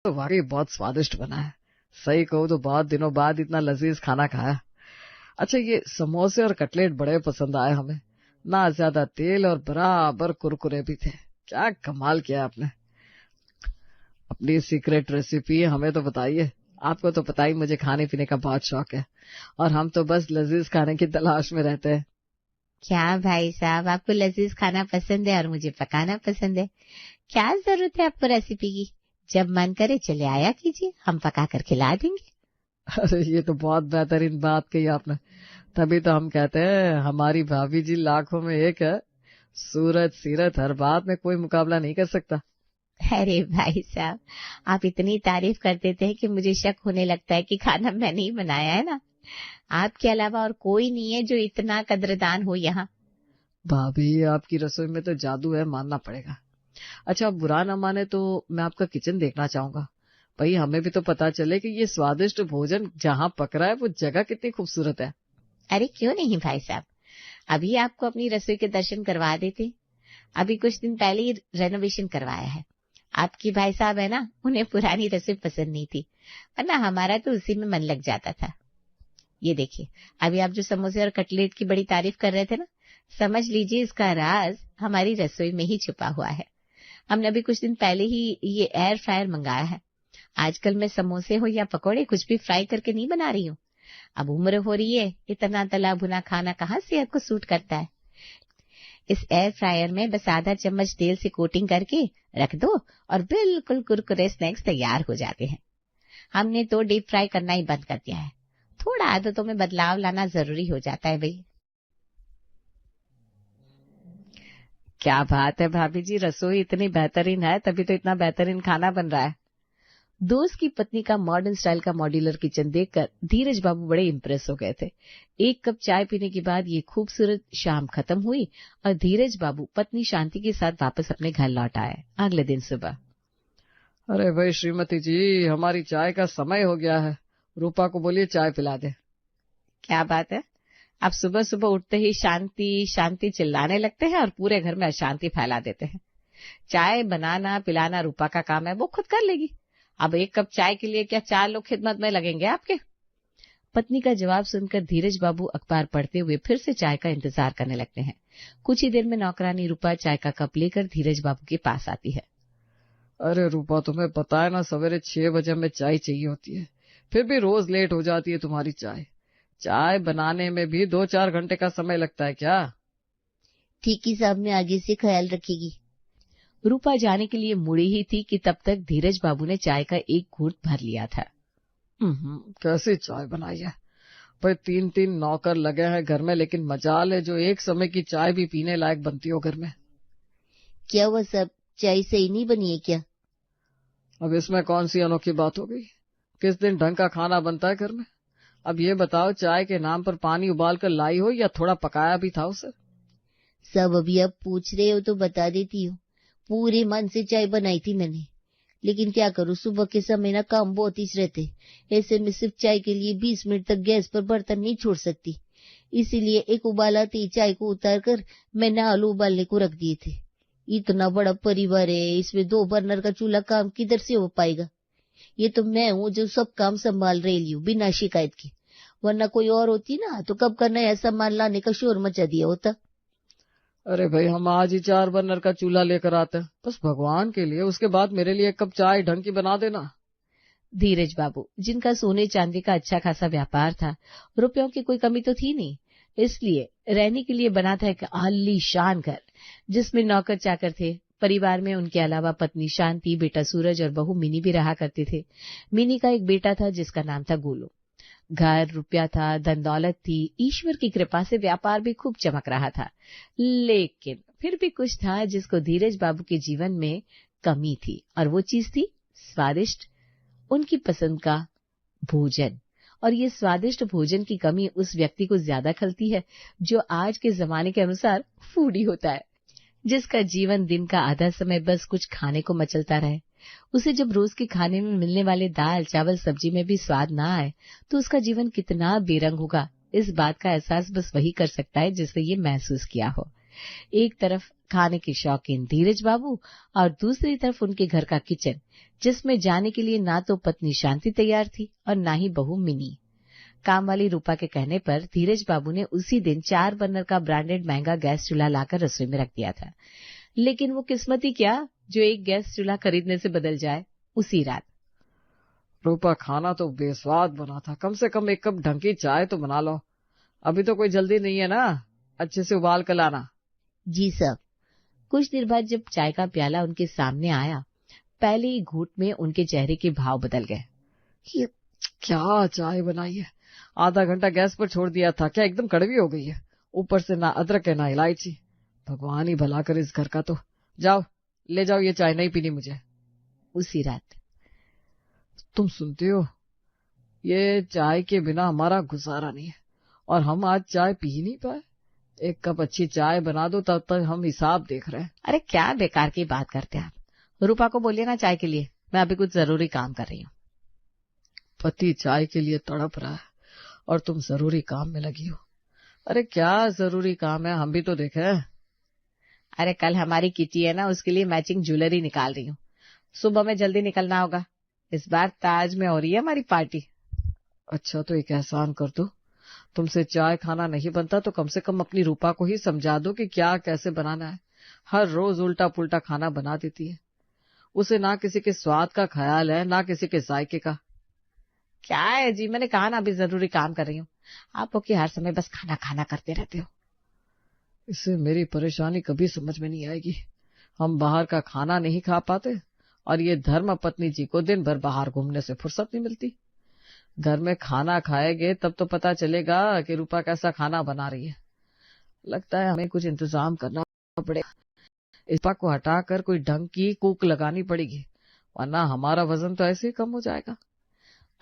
तो वाकई बहुत स्वादिष्ट बना है। सही कहूँ तो बहुत दिनों बाद इतना लजीज खाना खाया। अच्छा, ये समोसे और कटलेट बड़े पसंद आए हमें। ना ज्यादा तेल और बराबर कुरकुरे भी थे। क्या कमाल किया आपने। अपनी सीक्रेट रेसिपी हमें तो बताइए। आपको तो पता ही मुझे खाने पीने का बहुत शौक है और हम तो बस लजीज खाने की तलाश में रहते हैं। क्या भाई साहब, आपको लजीज खाना पसंद है और मुझे पकाना पसंद है। क्या जरूरत है आपको रेसिपी की? जब मन करे चले आया कीजिए, हम पका कर खिला देंगे। अरे ये तो बहुत बेहतरीन बात कही आपने। तभी तो हम कहते हैं हमारी भाभी जी लाखों में एक है। सूरत सीरत हर बात में कोई मुकाबला नहीं कर सकता। अरे भाई साहब, आप इतनी तारीफ कर देते हैं कि मुझे शक होने लगता है कि खाना मैंने ही बनाया है ना। आपके अलावा और कोई नहीं है जो इतना कद्रदान हो यहाँ। भाभी आपकी रसोई में तो जादू है, मानना पड़ेगा। अच्छा, आप बुरा ना माने तो मैं आपका किचन देखना चाहूंगा। भाई हमें भी तो पता चले कि ये स्वादिष्ट भोजन जहाँ पक रहा है वो जगह कितनी खूबसूरत है। अरे क्यों नहीं भाई साहब, अभी आपको अपनी रसोई के दर्शन करवा देते। अभी कुछ दिन पहले ही रेनोवेशन करवाया है। आपकी भाई साहब है ना, उन्हें पुरानी रसोई पसंद नहीं थी, वरना हमारा तो उसी में मन लग जाता था। ये देखिए, अभी आप जो समोसे और कटलेट की बड़ी तारीफ कर रहे थे ना, समझ लीजिए इसका राज हमारी रसोई में ही छुपा हुआ है। हमने अभी कुछ दिन पहले ही ये एयर फ्रायर मंगाया है। आजकल मैं समोसे हो या पकौड़े कुछ भी फ्राई करके नहीं बना रही हूँ। अब उम्र हो रही है, इतना तला भुना खाना कहाँ सेहत को सूट करता है। इस एयर फ्रायर में बस आधा चम्मच तेल से कोटिंग करके रख दो और बिल्कुल कुरकुरे स्नैक्स तैयार हो जाते हैं। हमने तो डीप फ्राई करना ही बंद कर दिया है। थोड़ा आदतों में बदलाव लाना जरूरी हो जाता है भाई। क्या बात है भाभी जी, रसोई इतनी बेहतरीन है तभी तो इतना बेहतरीन खाना बन रहा है। दोस्त की पत्नी का मॉडर्न स्टाइल का मॉड्यूलर किचन देखकर धीरज बाबू बड़े इम्प्रेस हो गए थे। एक कप चाय पीने के बाद ये खूबसूरत शाम खत्म हुई और धीरज बाबू पत्नी शांति के साथ वापस अपने घर लौट आए अगले दिन सुबह। अरे भाई श्रीमती जी, हमारी चाय का समय हो गया है। रूपा को बोलिए चाय पिला दे। क्या बात है, आप सुबह सुबह उठते ही शांति शांति चिल्लाने लगते हैं और पूरे घर में अशांति फैला देते हैं। चाय बनाना पिलाना रूपा का काम है, वो खुद कर लेगी। अब एक कप चाय के लिए क्या 4 लोग खिदमत में लगेंगे आपके? पत्नी का जवाब सुनकर धीरज बाबू अखबार पढ़ते हुए फिर से चाय का इंतजार करने लगते हैं। कुछ ही देर में नौकरानी रूपा चाय का कप लेकर धीरज बाबू के पास आती है। अरे रूपा, तुम्हें पता है ना सवेरे 6 बजे हमें चाय चाहिए होती है, फिर भी रोज लेट हो जाती है तुम्हारी चाय। चाय बनाने में भी 2-4 घंटे का समय लगता है क्या? ठीक ही साहब, में आगे से ख्याल रखेगी। रूपा जाने के लिए मुड़ी ही थी कि तब तक धीरज बाबू ने चाय का एक घूंट भर लिया था। कैसी चाय बनाई है भाई। 3-3 नौकर लगे हैं घर में, लेकिन मजाल है जो एक समय की चाय भी पीने लायक बनती हो घर में। क्या हुआ साहब, चाय सही नहीं बनी है क्या? अब इसमें कौन सी अनोखी बात हो गई? किस दिन ढंग का खाना बनता है घर में? अब ये बताओ, चाय के नाम पर पानी उबाल कर लाई हो या थोड़ा पकाया भी था उसे? सब अभी आप पूछ रहे हो तो बता देती हूँ। पूरे मन से चाय बनाई थी मैंने, लेकिन क्या करूँ, सुबह के समय ना काम बहुत ही रहते। ऐसे में सिर्फ चाय के लिए 20 मिनट तक गैस पर बर्तन नहीं छोड़ सकती। इसीलिए एक उबाल आते ही चाय को उतार कर मैंने आलू उबालने को रख दिए थे। इतना बड़ा परिवार है, इसमें 2 बर्नर का चूल्हा काम किधर से हो पाएगा। ये तो मैं हूँ जो सब काम संभाल रही हूँ बिना शिकायत के, वरना कोई और होती ना तो कब का नया सामान लाने का शोर मचा दिया होता। अरे भाई, हम आज ही 4 बर्नर का चूल्हा लेकर आते हैं, बस भगवान के लिए। उसके बाद मेरे लिए 1 कप चाय ढंग की बना देना। धीरज बाबू, जिनका सोने चांदी का अच्छा खासा व्यापार था, रुपयों की कोई कमी तो थी नहीं, इसलिए रहने के लिए बना था एक आलीशान घर जिसमें नौकर चाकर थे। परिवार में उनके अलावा पत्नी शांति, बेटा सूरज और बहू मिनी भी रहा करते थे। मिनी का एक बेटा था जिसका नाम था गोलू। घर रुपया था, धन दौलत थी, ईश्वर की कृपा से व्यापार भी खूब चमक रहा था। लेकिन फिर भी कुछ था जिसको धीरज बाबू के जीवन में कमी थी, और वो चीज थी स्वादिष्ट, उनकी पसंद का भोजन। और ये स्वादिष्ट भोजन की कमी उस व्यक्ति को ज्यादा खलती है जो आज के जमाने के अनुसार फूडी होता है, जिसका जीवन दिन का आधा समय बस कुछ खाने को मचलता रहे। उसे जब रोज के खाने में मिलने वाले दाल चावल सब्जी में भी स्वाद ना आए तो उसका जीवन कितना बेरंग होगा, इस बात का एहसास बस वही कर सकता है जिसने ये महसूस किया हो। एक तरफ खाने के शौकीन धीरज बाबू और दूसरी तरफ उनके घर का किचन, जिसमें जाने के लिए ना तो पत्नी शांति तैयार थी और ना ही बहू मिनी। काम वाली रूपा के कहने पर धीरज बाबू ने उसी दिन 4 बर्नर का ब्रांडेड महंगा गैस चूल्हा लाकर रसोई में रख दिया था। लेकिन वो किस्मत ही क्या जो एक गैस चूल्हा खरीदने से बदल जाए उसी रात। रूपा, खाना तो बेस्वाद बना था, कम से कम 1 कप ढंग की चाय तो बना लो। अभी तो कोई जल्दी नहीं है ना, अच्छे से उबाल कर लाना। जी सर। कुछ देर बाद जब चाय का प्याला उनके सामने आया, पहले ही घूंट में उनके चेहरे के भाव बदल गए। ये क्या चाय बनाई है? आधा घंटा गैस पर छोड़ दिया था, क्या एकदम कड़वी हो गई है? ऊपर से ना अदरक है ना इलायची। भगवान ही भला करे इस घर का तो। जाओ ले जाओ, ये चाय नहीं पीनी मुझे। उसी रात। तुम सुनते हो, ये चाय के बिना हमारा गुजारा नहीं है और हम आज चाय पी ही नहीं पाए। 1 कप अच्छी चाय बना दो, तब तक हम हिसाब देख रहे हैं। अरे क्या बेकार की बात करते हैं आप। रूपा को बोलिए ना चाय के लिए, मैं अभी कुछ जरूरी काम कर रही हूँ। पति चाय के लिए तड़प रहा है और तुम जरूरी काम में लगी हो। अरे क्या जरूरी काम है, हम भी तो देखे। अरे कल हमारी किटी है ना, उसके लिए मैचिंग ज्वेलरी निकाल रही हूँ। सुबह में जल्दी निकलना होगा, इस बार ताज में हो रही है हमारी पार्टी। अच्छा तो एक एहसान कर दो, तुमसे चाय खाना नहीं बनता तो कम से कम अपनी रूपा को ही समझा दो कि क्या कैसे बनाना है। हर रोज उल्टा पुल्टा खाना बना देती है। उसे ना किसी के स्वाद का ख्याल है ना किसी के जायके का। क्या है जी, मैंने कहा ना अभी जरूरी काम कर रही हूँ। आप ओके हर समय बस खाना खाना करते रहते हो। इससे मेरी परेशानी कभी समझ में नहीं आएगी। हम बाहर का खाना नहीं खा पाते और ये धर्म पत्नी जी को दिन भर बाहर घूमने से फुर्सत नहीं मिलती। घर में खाना खाएंगे तब तो पता चलेगा कि रूपा कैसा खाना बना रही है। लगता है हमें कुछ इंतजाम करना पड़ेगा। इस पाक को हटाकर कोई ढंग की कुक लगानी पड़ेगी, वरना हमारा वजन तो ऐसे ही कम हो जाएगा।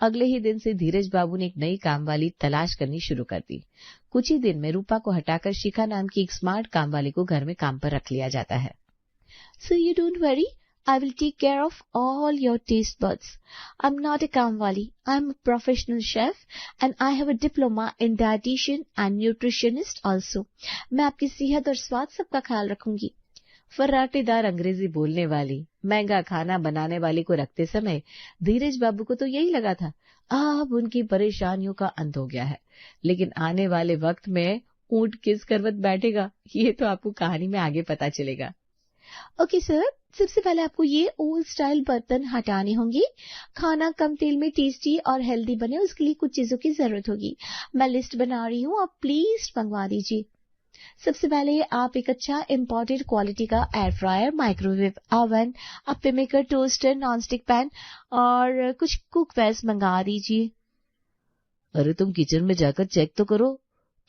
अगले ही दिन से धीरज बाबू ने एक नई काम वाली तलाश करनी शुरू कर दी। कुछ ही दिन में रूपा को हटाकर शिखा नाम की एक स्मार्ट काम वाली को घर में काम पर रख लिया जाता है। So you don't worry, I will take care of all your taste buds. I'm not a kamwali. I'm a professional chef and I have a diploma in dietitian and nutritionist also. मैं आपकी सेहत और स्वाद सबका ख्याल रखूंगी। फर्राटेदार अंग्रेजी बोलने वाली, महंगा खाना बनाने वाली को रखते समय धीरज बाबू को तो यही लगा था अब उनकी परेशानियों का अंत हो गया है। लेकिन आने वाले वक्त में ऊंट किस करवट बैठेगा, ये तो आपको कहानी में आगे पता चलेगा। ओके सर, सबसे पहले आपको ये ओल्ड स्टाइल बर्तन हटाने होंगे। खाना कम तेल में टेस्टी और हेल्दी बने, उसके लिए कुछ चीजों की जरूरत होगी। मैं लिस्ट बना रही हूँ, आप प्लीज मंगवा दीजिए। सबसे पहले आप एक अच्छा इम्पोर्टेड क्वालिटी का air fryer, microwave oven, appe maker, toaster, nonstick pan और कुछ कुकवेयर्स मंगा दीजिए। अरे तुम किचन में जाकर चेक तो करो,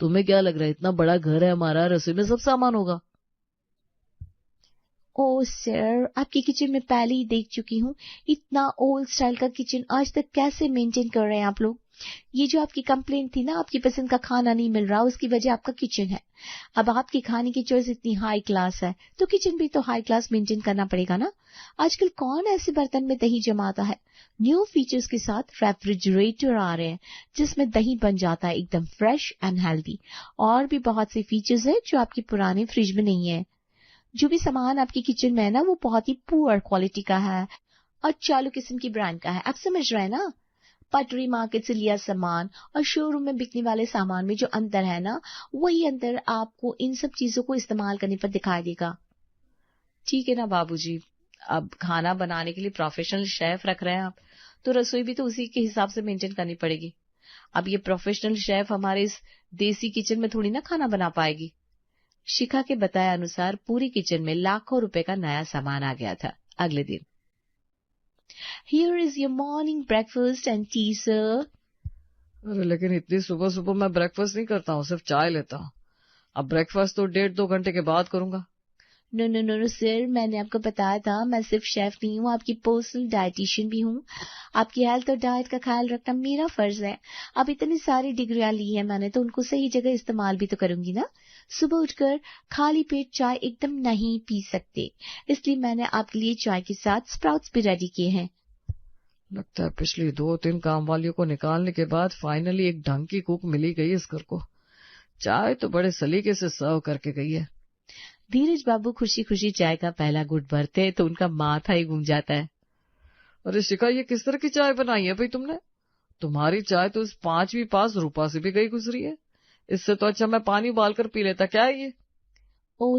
तुम्हें क्या लग रहा है इतना बड़ा घर है हमारा, रसोई में सब सामान होगा। ओह सर, आपकी किचन में पहले ही देख चुकी हूँ। इतना ओल्ड स्टाइल का किचन आज तक कैसे मेंटेन कर रहे हैं आप लोग? ये जो आपकी कंप्लेंट थी ना, आपकी पसंद का खाना नहीं मिल रहा, उसकी वजह आपका किचन है। अब आपकी खाने की चॉइस इतनी हाई क्लास है तो किचन भी तो हाई क्लास मेंटेन करना पड़ेगा ना। आजकल कौन ऐसे बर्तन में दही जमाता है? न्यू फीचर्स के साथ रेफ्रिजरेटर आ रहे हैं जिसमें दही बन जाता है एकदम फ्रेश एंड हेल्दी। और भी बहुत से फीचर्स है जो आपके पुराने फ्रिज में नहीं है। जो भी सामान आपकी किचन में है ना, वो बहुत ही पुअर क्वालिटी का है और चालू किस्म की ब्रांड का है। आप समझ रहे हैं ना? पटरी मार्केट से लिया सामान और शोरूम में बिकने वाले सामान में जो अंतर है ना, वही अंतर आपको इन सब चीजों को इस्तेमाल करने पर दिखाई देगा। ठीक है ना बाबूजी, अब खाना बनाने के लिए प्रोफेशनल शेफ रख रहे हैं आप, तो रसोई भी तो उसी के हिसाब से मेंटेन करनी पड़ेगी। अब ये प्रोफेशनल शेफ हमारे इस देसी किचन में थोड़ी ना खाना बना पाएगी। शिखा के बताए अनुसार पूरी किचन में लाखों रुपए का नया सामान आ गया था। अगले दिन, Here is your morning breakfast and tea, sir. अरे लेकिन इतनी सुबह सुबह मैं ब्रेकफास्ट नहीं करता हूँ, सिर्फ चाय लेता हूँ। अब ब्रेकफास्ट तो 1.5-2 घंटे के बाद करूंगा। No no no no sir, मैंने आपको बताया था मैं सिर्फ शेफ नहीं हूँ, आपकी पर्सनल डाइटिशियन भी हूँ। आपकी हेल्थ और डाइट का ख्याल रखना मेरा फर्ज है। अब इतनी सारी डिग्रियां ली है मैंने, तो उनको सही जगह इस्तेमाल भी तो करूंगी ना। सुबह उठकर खाली पेट चाय एकदम नहीं पी सकते, इसलिए मैंने आपके लिए चाय के साथ स्प्राउट्स भी रेडी किए हैं। लगता है पिछली 2-3 काम वालियों को निकालने के बाद फाइनली एक ढंग की कुक मिली गई इस घर को। चाय तो बड़े सलीके से सर्व करके गई है। धीरज बाबू खुशी खुशी चाय का पहला घुट भरते तो उनका माथा ही घूम जाता है। अरे शिखा, ये किस तरह की चाय बनाई है भाई तुमने? तुम्हारी चाय तो उस 5वीं पास रूपा से भी गई गुजरी है। इससे तो अच्छा मैं पानी उबाल कर पी लेता। क्या है ये? ओ